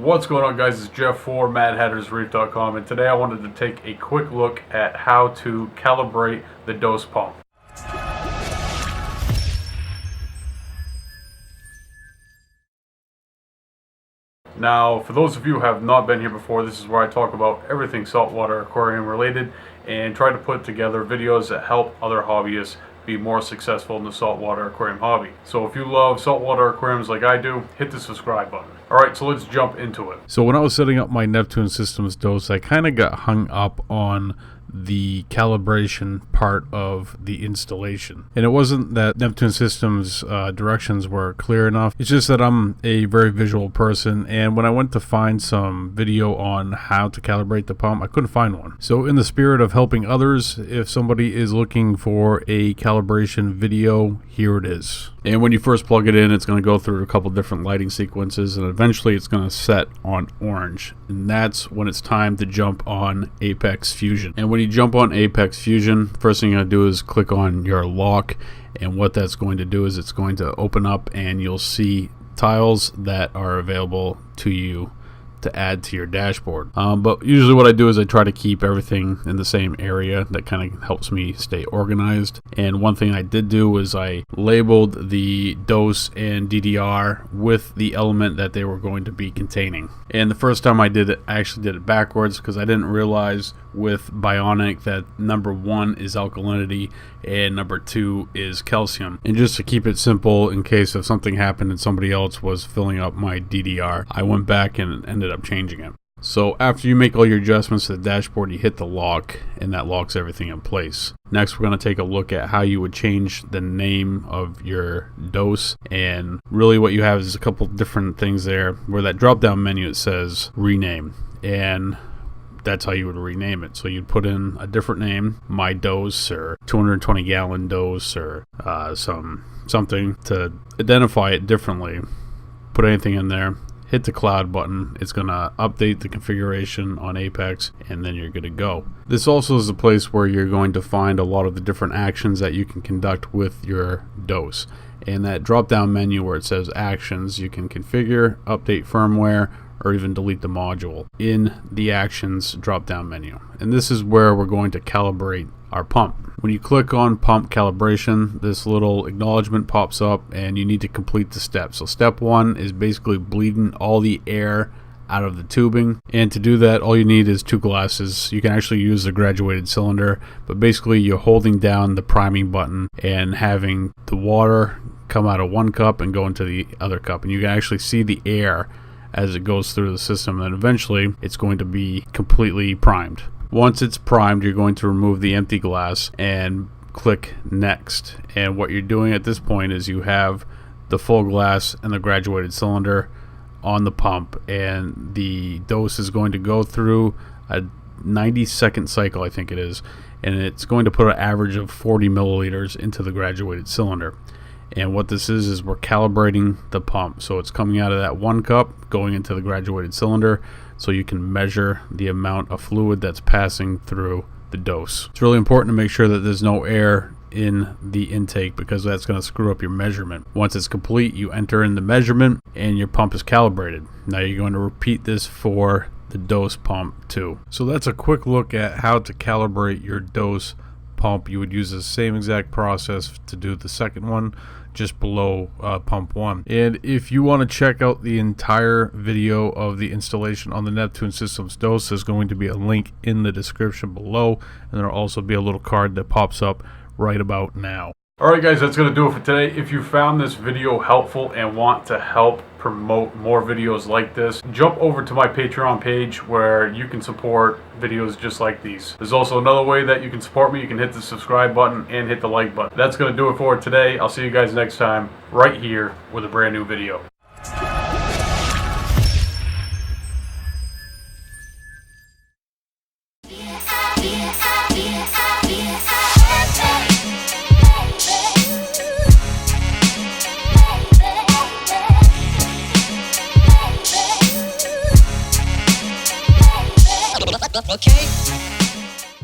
What's going on, guys? It's Jeff for MadHattersReef.com, and today I wanted to take a quick look at how to calibrate the dose pump. Now, for those of you who have not been here before, this is where I talk about everything saltwater aquarium related and try to put together videos that help other hobbyists be more successful in the saltwater aquarium hobby. So if you love saltwater aquariums like I do, hit the subscribe button. Alright, so let's jump into it. So when I was setting up my Neptune Systems dose, I kind of got hung up on the calibration part of the installation. And it wasn't that Neptune Systems directions were clear enough. It's just that I'm a very visual person, and when I went to find some video on how to calibrate the pump, I couldn't find one. So in the spirit of helping others, if somebody is looking for a calibration video, here it is. And when you first plug it in, it's going to go through a couple different lighting sequences, and eventually it's going to set on orange. And that's when it's time to jump on Apex Fusion. And when you jump on Apex Fusion, first thing you're going to do is click on your lock. And what that's going to do is it's going to open up and you'll see tiles that are available to you to add to your dashboard. But usually what I do is I try to keep everything in the same area. That kind of helps me stay organized. And one thing I did do was I labeled the dose and DDR with the element that they were going to be containing. And the first time I did it, I actually did it backwards because I didn't realize with Bionic that number 1 is alkalinity and number 2 is calcium. And just to keep it simple, in case if something happened and somebody else was filling up my DDR, I went back and ended up changing it. So after you make all your adjustments to the dashboard, you hit the lock, and that locks everything in place. Next, we're going to take a look at how you would change the name of your dose. And really what you have is a couple different things there. Where that drop down menu, it says rename, and that's how you would rename it. So you'd put in a different name, my dose, or 220 gallon dose, or something to identify it differently. Put anything in there, hit the cloud button. It's going to update the configuration on Apex, and then you're good to go. This also is a place where you're going to find a lot of the different actions that you can conduct with your dose. And that drop down menu where it says actions, you can configure, update firmware, or even delete the module in the actions drop down menu. And this is where we're going to calibrate our pump. When you click on pump calibration, this little acknowledgement pops up and you need to complete the steps. So step 1 is basically bleeding all the air out of the tubing, and to do that all you need is 2 glasses. You can actually use the graduated cylinder, but basically you're holding down the priming button and having the water come out of one cup and go into the other cup, and you can actually see the air as it goes through the system, and eventually it's going to be completely primed. Once it's primed, you're going to remove the empty glass and click next. And what you're doing at this point is you have the full glass and the graduated cylinder on the pump, and the dose is going to go through a 90-second cycle, I think it is, and it's going to put an average of 40 milliliters into the graduated cylinder. And what this is we're calibrating the pump. So it's coming out of that 1 cup, going into the graduated cylinder, so you can measure the amount of fluid that's passing through the dose. It's really important to make sure that there's no air in the intake, because that's going to screw up your measurement. Once it's complete, you enter in the measurement and your pump is calibrated. Now you're going to repeat this for the dose pump too. So that's a quick look at how to calibrate your dose pump. You would use the same exact process to do the second one, just below pump 1. And if you want to check out the entire video of the installation on the Neptune Systems dose, there's going to be a link in the description below, and there'll also be a little card that pops up right about now. Alright guys, that's going to do it for today. If you found this video helpful and want to help promote more videos like this, jump over to my Patreon page where you can support videos just like these. There's also another way that you can support me. You can hit the subscribe button and hit the like button. That's going to do it for today. I'll see you guys next time right here with a brand new video. Okay.